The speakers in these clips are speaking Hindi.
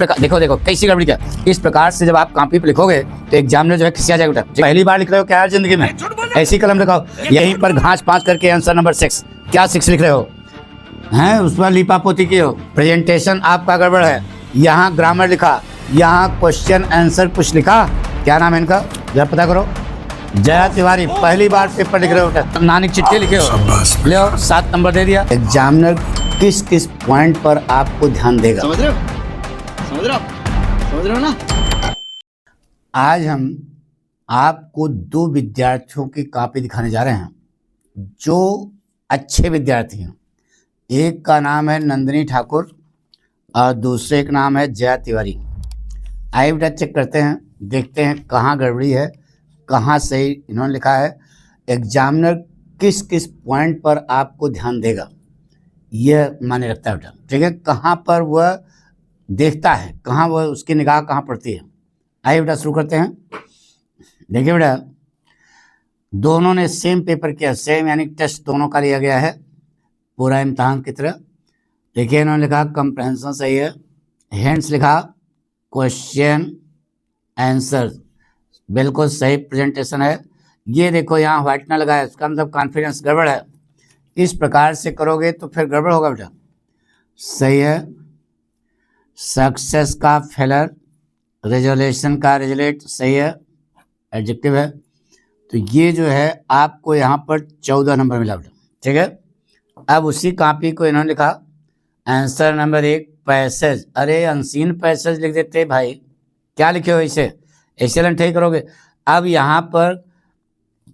देखो देखो कैसी गड़बड़ी क्या। इस प्रकार से जब आप कॉपी पे लिखोगे तो एग्जामिनर जो है खिसिया जाएगा। पहली बार लिख रहे हो क्या यार जिंदगी में, ऐसी कलम लगाओ। यहीं पर घास पांच करके आंसर नंबर 6, क्या 6 लिख रहे हो हैं, उस पर लिपापोती की हो। प्रेजेंटेशन आपका गड़बड़ है। यहाँ ग्रामर लिखा, यहाँ क्वेश्चन आंसर कुछ लिखा। क्या नाम है इनका जरा पता करो। जया तिवारी, पहली बार पेपर लिख रहे हो, नानी चिट्ठी लिखे हो, ले 7 नंबर दे दिया। एग्जामिनर किस किस पॉइंट पर आपको ध्यान देगा, समझ रहे हो ना। आज हम आपको 2 विद्यार्थियों की कॉपी दिखाने जा रहे हैं जो अच्छे विद्यार्थी हैं। एक का नाम है नंदिनी ठाकुर और दूसरे का नाम है जया तिवारी। आइए बेटा चेक करते हैं, देखते हैं कहाँ गड़बड़ी है, कहाँ सही इन्होंने लिखा है। एग्जामिनर किस किस पॉइंट पर आपको ध्यान देगा यह माने रखता है बेटा, ठीक है। कहाँ पर वह देखता है, कहाँ वह उसकी निगाह कहाँ पड़ती है। आइए बेटा शुरू करते हैं। देखिए बेटा, दोनों ने सेम पेपर किया, सेम यानी टेस्ट दोनों का लिया गया है पूरा इम्तहान की तरह। देखिए इन्होंने लिखा कंप्रहेंशन सही है, हिंट्स लिखा क्वेश्चन आंसर बिल्कुल सही, प्रेजेंटेशन है। ये देखो यहाँ व्हाइटनर लगाया, इसका मतलब कॉन्फिडेंस गड़बड़ है। इस प्रकार से करोगे तो फिर गड़बड़ होगा बेटा। सही है, सक्सेस का फेलर, रेजोल्यूशन का रेजोलेट सही है, एडजेक्टिव है। तो ये जो है आपको यहाँ पर 14 नंबर मिला बेटा, ठीक है। अब उसी कॉपी को इन्होंने लिखा आंसर नंबर 1 पैसेज। अरे अनसीन पैसेज लिख देते भाई, क्या लिखे हो इसे, ऐसे लंठे करोगे। अब यहाँ पर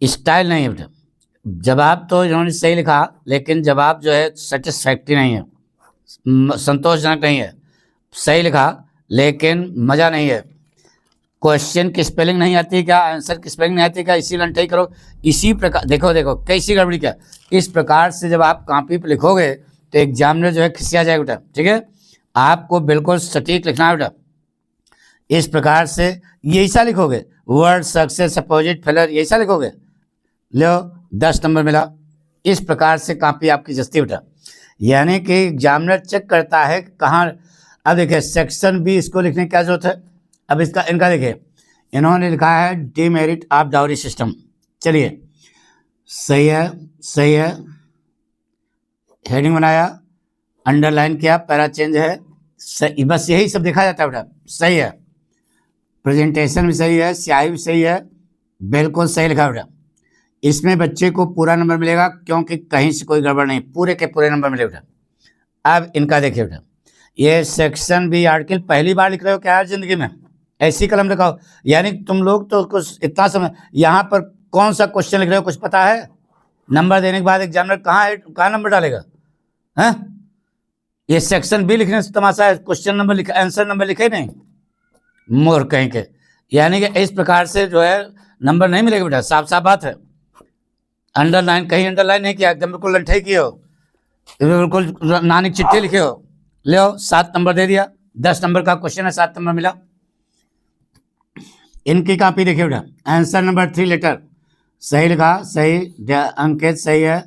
स्टाइल नहीं है बेटा। जवाब तो इन्होंने सही लिखा लेकिन जवाब जो है सेटिस्फैक्ट्री नहीं है, संतोषजनक नहीं है। सही लिखा लेकिन मज़ा नहीं है। क्वेश्चन की स्पेलिंग नहीं आती क्या, आंसर की स्पेलिंग नहीं आती क्या, इसी लंठे करो। इसी प्रकार देखो देखो कैसी गड़बड़ी क्या। इस प्रकार से जब आप कॉपी पे लिखोगे तो एग्जामिनर जो है खिसिया जाएगा बेटा, ठीक है। आपको बिल्कुल सटीक लिखना है बेटा। इस प्रकार से ये ऐसा लिखोगे, वर्ड सक्सेस अपोजिट फेलर, ये ऐसा लिखोगे, लो 10 नंबर मिला। इस प्रकार से कॉपी आपकी जस्ती बेटा, यानी कि एग्जामिनर चेक करता है कहाँ। अब देखिए सेक्शन बी, इसको लिखने की क्या जरूरत है। अब इसका इनका देखिए, इन्होंने लिखा है डीमेरिट ऑफ डाउरी सिस्टम। चलिए सही है, सही है। हेडिंग बनाया, अंडरलाइन किया, पैरा चेंज है, सही, बस यही सब देखा जाता है बेटा। सही है, प्रेजेंटेशन भी सही है, स्याही भी सही है, बिल्कुल सही लिखा बेटा। इसमें बच्चे को पूरा नंबर मिलेगा क्योंकि कहीं से कोई गड़बड़ नहीं, पूरे के पूरे नंबर मिले बेटा। अब इनका देखिए बेटा, ये सेक्शन बी आर्टिकल पहली बार लिख रहे हो क्या यार जिंदगी में, ऐसी कलम लगाओ। यानी तुम लोग तो कुछ इतना समझ, यहाँ पर कौन सा क्वेश्चन लिख रहे हो कुछ पता है। नंबर देने के बाद एग्जामिनर कहाँ नंबर डालेगा, हैं। ये सेक्शन बी लिखने से तमाशा है, क्वेश्चन नंबर लिखा, आंसर नंबर लिखे नहीं, मोर कहीं के। यानी कि इस प्रकार से जो है नंबर नहीं मिलेगा बेटा, साफ साफ बात है। अंडरलाइन, कहीं अंडरलाइन नहीं किया, एकदम बिल्कुल लंठे किए हो, बिल्कुल नानी चिट्ठी लिखे हो, ले 7 नंबर दे दिया। 10 नंबर का क्वेश्चन है, 7 नंबर मिला। इनकी कॉपी देखिए बेटा, आंसर नंबर 3 लेटर सही लिखा, सही, अंकित सही है।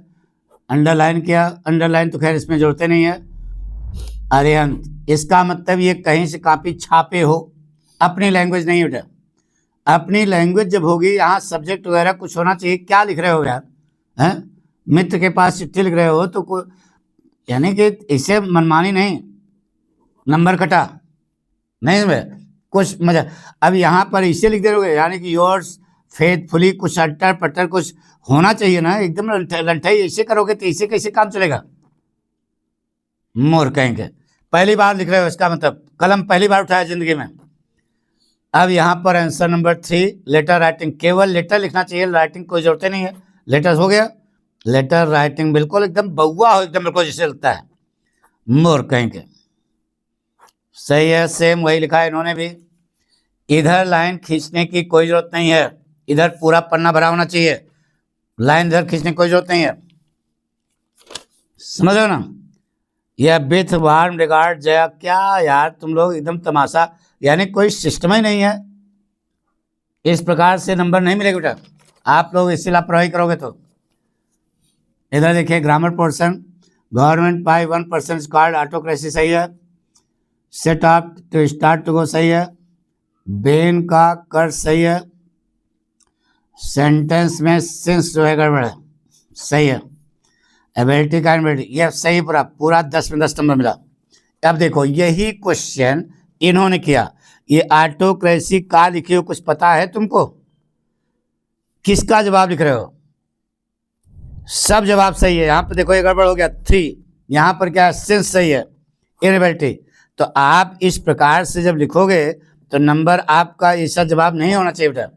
अंडरलाइन किया, अंडरलाइन तो खैर इसमें जरूरत नहीं है। अरिहंत, इसका मतलब ये कहीं से कॉपी छापे हो, अपनी लैंग्वेज नहीं बेटा। अपनी लैंग्वेज जब होगी, यहाँ सब्जेक्ट वगैरह कुछ होना चाहिए। क्या लिख रहे हो यार, हैं, मित्र के पास चिट्ठी लिख रहे हो तो कोई, यानी कि इसे मनमानी नहीं, नंबर कटा नहीं में कुछ मजा। अब यहाँ पर इसे लिख दे रहे, यानी कि योर्स फेथफुली, कुछ अट्टर पट्टर कुछ होना चाहिए ना, एकदम लंठाई ऐसे करोगे तो इसे कैसे काम चलेगा, मोर कहेंगे। पहली बार लिख रहे हो, इसका मतलब कलम पहली बार उठाया जिंदगी में। अब यहाँ पर आंसर नंबर 3 लेटर राइटिंग, केवल लेटर लिखना चाहिए, राइटिंग कोई जरूरत नहीं है। लेटर हो गया, लेटर राइटिंग बिल्कुल एकदम बउआ हो, एकदम बिल्कुल जैसे लगता है, मोर कहेंगे। सही है, सेम वही लिखा है इन्होंने भी। इधर लाइन खींचने की कोई जरूरत नहीं है, इधर पूरा पन्ना भरा होना चाहिए, लाइन इधर खींचने की कोई जरूरत नहीं है, समझ लो ना। यह विथ वार्म रिगार्ड जया, क्या यार तुम लोग एकदम तमाशा, यानी कोई सिस्टम ही नहीं है। इस प्रकार से नंबर नहीं मिलेगा बेटा, आप लोग इससे लापरवाही करोगे तो। इधर देखिए grammar portion, government by 1% called autocracy सही है, set off to start to go सही है, बेन का कर सही है, सेंटेंस में सिंस जो है गड़बड़ है, सही है, एबिलिटी का एबिलिटी ये सही, पूरा पूरा 10 में 10 नंबर मिला। अब देखो यही क्वेश्चन इन्होंने किया, ये ऑटोक्रेसी का लिखे हो, कुछ पता है तुमको? किसका जवाब लिख रहे हो? सब जवाब सही है। यहाँ पर देखो ये गड़बड़ हो गया 3, यहाँ पर क्या है सिंस सही है, इनएबिलिटी। तो आप इस प्रकार से जब लिखोगे तो नंबर आपका ऐसा जवाब नहीं होना चाहिए बेटा।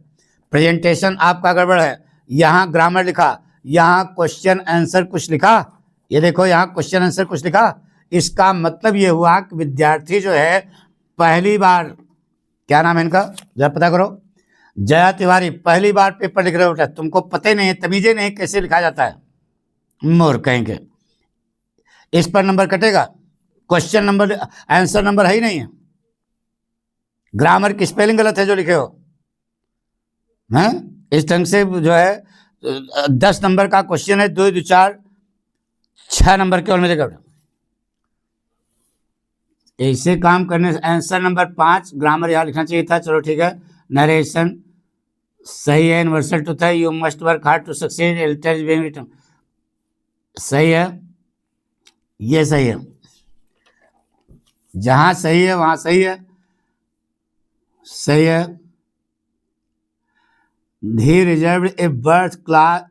प्रेजेंटेशन आपका गड़बड़ है, यहाँ ग्रामर लिखा, यहाँ क्वेश्चन आंसर कुछ लिखा, ये देखो यहाँ क्वेश्चन आंसर कुछ लिखा। इसका मतलब ये हुआ कि विद्यार्थी जो है पहली बार, क्या नाम है इनका जरा पता करो, जया तिवारी, पहली बार पेपर लिख रहे हो बेटा, तुमको पता ही नहीं है, तमीजे नहीं कैसे लिखा जाता है, मोर कहेंगे। इस पर नंबर कटेगा, क्वेश्चन नंबर आंसर नंबर है ही नहीं है, ग्रामर की स्पेलिंग गलत है जो लिखे हो हैं। इस ढंग से जो है 10 नंबर का क्वेश्चन है, 2 2 4 6 नंबर केवल मिलेगा बेटा। ऐसे काम करने से आंसर नंबर 5 ग्रामर यहाँ लिखना चाहिए था, चलो ठीक है। नरेशन सही है, यूनिवर्सल ट्रूथ है, you must work hard to succeed, alter being written सही है, ये सही है, जहां सही है वहां सही है, सही है। He reserve a berth class,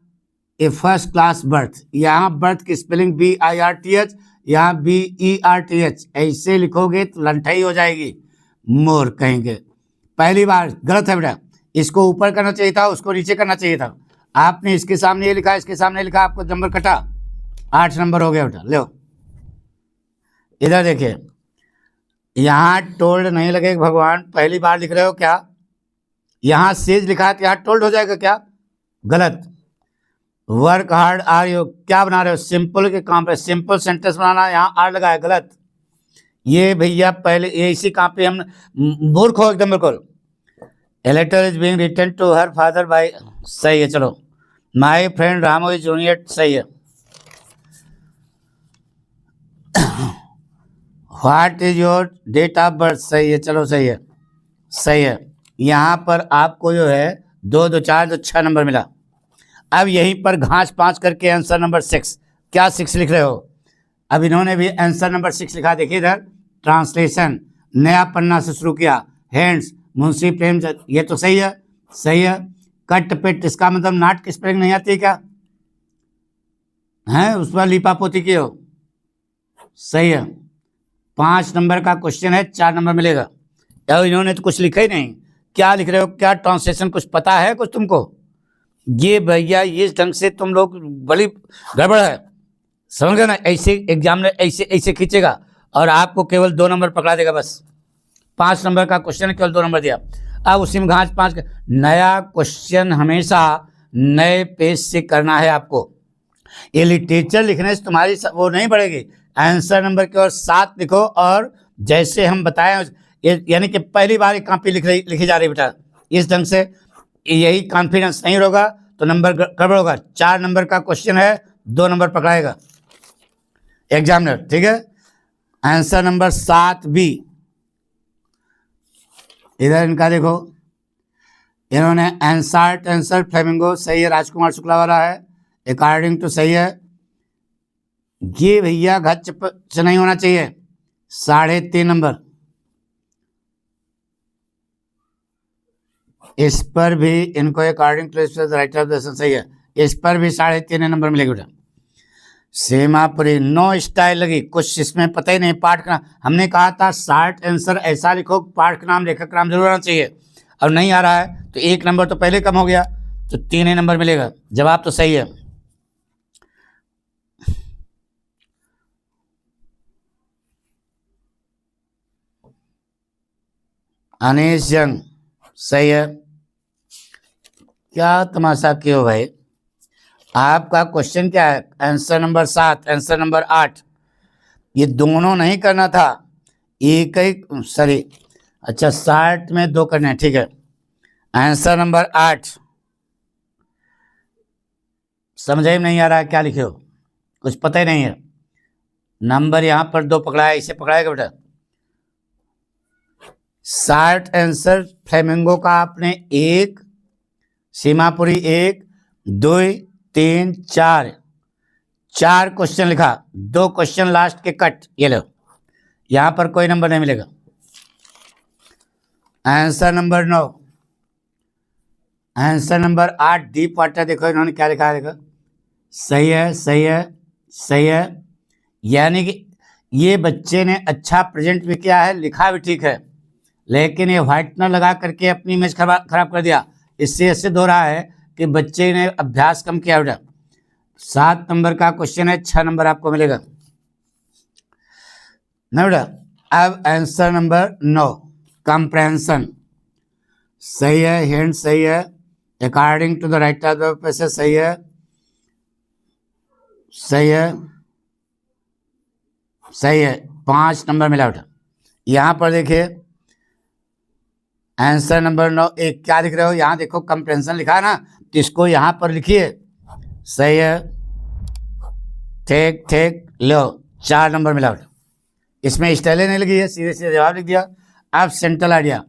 a first class berth, यहाँ बर्थ की स्पेलिंग BIRTH, यहाँ BERTH, ऐसे लिखोगे तो लंठाई हो जाएगी, मोर कहेंगे। पहली बार गलत है बेटा, इसको ऊपर करना चाहिए था, उसको नीचे करना चाहिए था। आपने इसके सामने ये लिखा, इसके सामने लिखा, आपको नंबर कटा, 8 नंबर हो गया बेटा। लो इधर देखिए, यहाँ टोल्ड नहीं लगेगा भगवान, पहली बार लिख रहे हो क्या? यहाँ सेज लिखा है तो यहाँ टोल्ड हो जाएगा क्या? गलत। वर्क हार्ड आर यू, क्या बना रहे हो? सिंपल के काम पे सिंपल सेंटेंस बनाना, यहाँ आर लगा है, गलत। ये भैया पहले ये इसी काम पे हम मूर्ख हो एकदम बिल्कुल। A letter is being written to her father by, सही है, चलो। My friend Ramo is junior, सही है। What is your date of birth, सही है, चलो सही है, सही है। यहाँ पर आपको जो है 2 2 4 2 6 नंबर मिला। अब यहीं पर घास 5 करके आंसर नंबर 6, क्या 6 लिख रहे हो? अब इन्होंने भी आंसर नंबर 6 लिखा, देखिए इधर, ट्रांसलेशन नया पन्ना से शुरू किया, हैंड्स मुंशी प्रेमचंद, ये तो सही है, सही है। कट पिट, इसका मतलब नाट की स्पेलिंग नहीं आती क्या है? उस पर लिपा पोती की हो, सही है। 5 नंबर का क्वेश्चन है, 4 नंबर मिलेगा। अब इन्होंने तो कुछ लिखा ही नहीं, क्या लिख रहे हो? क्या ट्रांसलेशन कुछ पता है कुछ तुमको? ये भैया इस ढंग से तुम लोग बड़ी गड़बड़ है, समझ गए ना? ऐसे एग्जाम में ऐसे ऐसे खींचेगा और आपको केवल 2 नंबर पकड़ा देगा बस। 5 नंबर का क्वेश्चन केवल 2 नंबर दिया। अब उसी में घास 5 का नया क्वेश्चन हमेशा नए पेज से करना है आपको। ये लिटरेचर लिखने से तुम्हारी वो नहीं बढ़ेगी। आंसर नंबर के और 7 लिखो, और जैसे हम बताएं यानी कि पहली बार एक कॉपी लिखी जा रही बेटा, इस ढंग से यही कॉन्फिडेंस नहीं होगा तो नंबर गड़बड़ होगा। 4 नंबर का क्वेश्चन है, 2 नंबर पकड़ाएगा एग्जामिनर, ठीक है। आंसर नंबर 7B, इधर इनका देखो, इन्होंने आंसर फ्लेमिंगो सही है, राजकुमार शुक्ला वाला है, अकॉर्डिंग टू सही है। ये भैया घच से नहीं होना चाहिए, 3.5 नंबर। इस पर भी इनको according to writer of the सही है, इस पर भी 3.5 नंबर मिलेगा बेटा। सीमापुरी नो स्टाइल लगी, कुछ इसमें पता ही नहीं। पाठ का हमने कहा था शार्ट आंसर ऐसा लिखो, पाठ का नाम लेखक नाम जरूर आना चाहिए, और नहीं आ रहा है तो 1 नंबर तो पहले कम हो गया, तो 3 नंबर मिलेगा। जवाब तो सही है। अनीश जंग सही है। क्या तमाशा क्यों भाई? आपका क्वेश्चन क्या है? आंसर नंबर 7, आंसर नंबर 8, ये दोनों नहीं करना था, एक ही, सॉरी, अच्छा 60 में 2 करने हैं, ठीक है। आंसर नंबर 8 समझ में नहीं आ रहा है क्या लिखे हो, कुछ पता ही नहीं है। नंबर यहाँ पर 2 पकड़ा है, इसे पकड़ाएगा बेटा, शार्ट आंसर फ्लेमिंगो का आपने 1, सीमापुरी 1, 2, 3, 4 क्वेश्चन लिखा, 2 क्वेश्चन लास्ट के कट, ये लो, यहां पर कोई नंबर नहीं मिलेगा। Answer number 9, answer number 8 deep water, देखो इन्होंने क्या लिखा है, देखो सही है, सही है, सही है। यानी कि ये बच्चे ने अच्छा प्रेजेंट भी किया है, लिखा भी ठीक है, लेकिन ये व्हाइटनर लगा करके अपनी इमेज खराब कर दिया। इससे ऐसे हो रहा है कि बच्चे ने अभ्यास कम किया बेटा। 7 नंबर का क्वेश्चन है, 6 नंबर आपको मिलेगा ना बेटा। अब आंसर नंबर 9 कंप्रेंशन, सही है, हिंट सही है, according to the writer of the passage सही है, सही है, सही है, 5 नंबर मिला बेटा। यहां पर देखिए आंसर नंबर 9 एक क्या लिख रहे हो, यहां देखो कंप्रेंशन लिखा है ना, तो इसको यहां पर लिखिए, सही है, ठीक ठीक, लो 4 नंबर मिला बेटा। इसमें स्टाइल नहीं लगी है, सीधे सीधे जवाब लिख दिया। अब सेंट्रल आइडिया,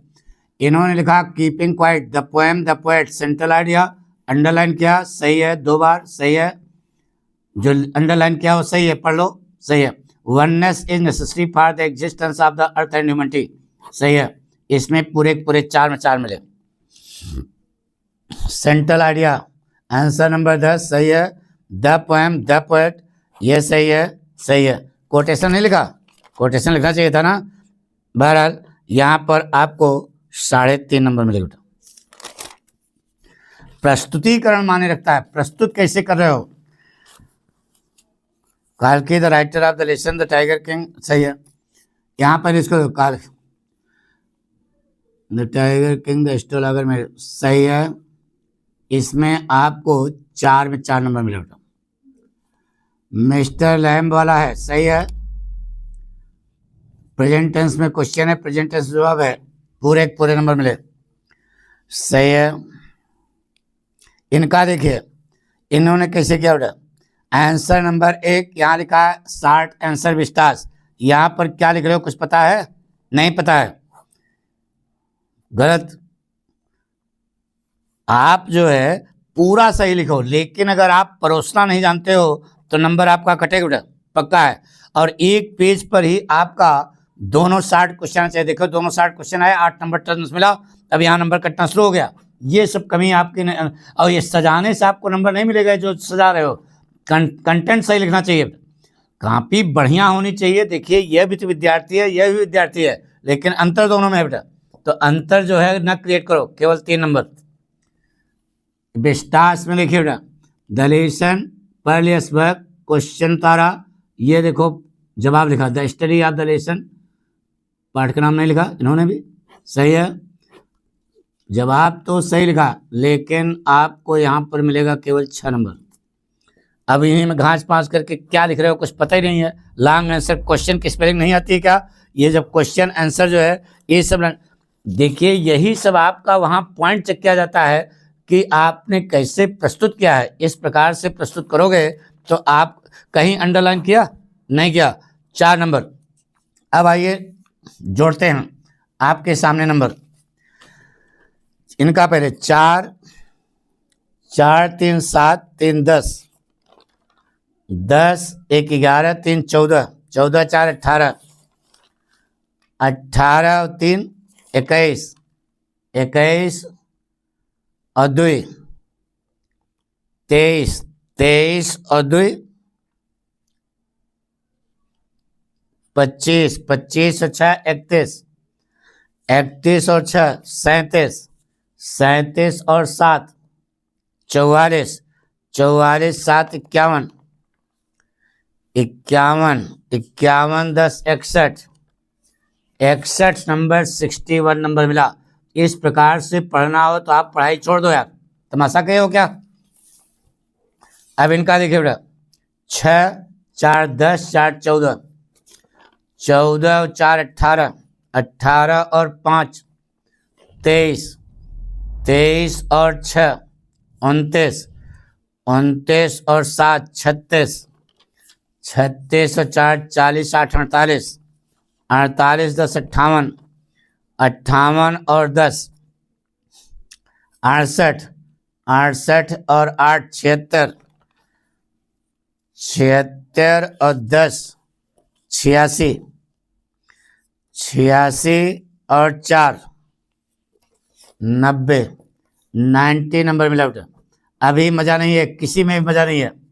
इन्होंने लिखा keeping quiet the poem the poet, central idea underline किया, सही है, 2 बार सही है, जो अंडरलाइन किया वो सही है, पढ़ लो, सही है। Oneness is necessary for the existence of the earth and humanity, सही है, इसमें पूरे 4 में 4 मिले। सेंट्रल आइडिया आंसर नंबर 10 सही है, द पोएम द पोएट ये सही है, सही है। कोटेशन नहीं लिखा, कोटेशन लिखना चाहिए था ना। बहरहाल यहां पर आपको 3.5 नंबर मिलेगा। प्रस्तुतिकरण माने रखता है, प्रस्तुत कैसे कर रहे हो। काल्की the writer of the lesson the tiger king, सही है, यहां पर इसको call the tiger king the astrologer में, सही है, इसमें आपको 4 में 4 नंबर मिलेगा। मिस्टर लैम्ब वाला है, सही है, प्रेजेंट टेंस में क्वेश्चन है, प्रेजेंट टेंस जवाब है, पूरे नंबर मिले, सही है। इनका देखिए इन्होंने कैसे किया बेटा, आंसर नंबर 1 यहाँ लिखा है शार्ट आंसर विस्तार, यहाँ पर क्या लिख रहे हो कुछ पता है, नहीं पता है, गलत। आप जो है पूरा सही लिखो, लेकिन अगर आप परोसना नहीं जानते हो तो नंबर आपका कटेगा बेटा, पक्का है। और एक पेज पर ही आपका दोनों 60 क्वेश्चन चाहिए, देखो दोनों 60 क्वेश्चन आए, 8 नंबर टर्न्स मिला, अब यहाँ नंबर कटना शुरू हो गया। ये सब कमी आपकी और ये सजाने से आपको नंबर नहीं मिलेगा जो सजा रहे हो, कंटेंट सही लिखना चाहिए, कॉपी बढ़िया होनी चाहिए। देखिए यह भी तो विद्यार्थी है, यह भी विद्यार्थी है, लेकिन अंतर दोनों में है बेटा, तो अंतर जो है न क्रिएट करो, केवल 3 नंबर। विस्तार में लिखिए बेटा दलेशन परलियसबर्ग क्वेश्चन तारा, ये देखो जवाब लिखा the study of the lesson, पाठ का नाम नहीं लिखा इन्होंने भी, सही है, जवाब तो सही लिखा, लेकिन आपको यहाँ पर मिलेगा केवल 6 नंबर। अब इन्हीं में घास पास करके क्या लिख रहे हो कुछ पता ही नहीं है, लॉन्ग आंसर क्वेश्चन की स्पेलिंग नहीं आती है क्या, ये जब क्वेश्चन आंसर जो है ये सब देखिए, यही सब आपका वहाँ पॉइंट चेक किया जाता है कि आपने कैसे प्रस्तुत किया है। इस प्रकार से प्रस्तुत करोगे तो आप कहीं अंडरलाइन किया नहीं किया, 4 नंबर। अब आइए जोड़ते हैं आपके सामने नंबर, इनका पहले 4 4 3 7 3 10 10 1 11 3 14 14 4 18 18 और 3 21 21 और 2 23 23 और 2 25 25 और 6 31 31 और 6 37 37 और 7 44 44 7 51 51 51 10 61 61 नंबर 61 नंबर मिला। इस प्रकार से पढ़ना हो तो आप पढ़ाई छोड़ दो यार, तमाशा कहे हो क्या। अब इनका देखिए बेटा 6 4 10 4 14 14 और 4 18 18 और 5 23 23 और 6 29 29 और 7 36 36 और 4 40 8 48 48 10 58 58 और 10 68, 68 और 8 76, 76 और 10 86, 86 और 4 90, 90 नंबर मिला बेटा। अभी मजा नहीं है, किसी में भी मजा नहीं है।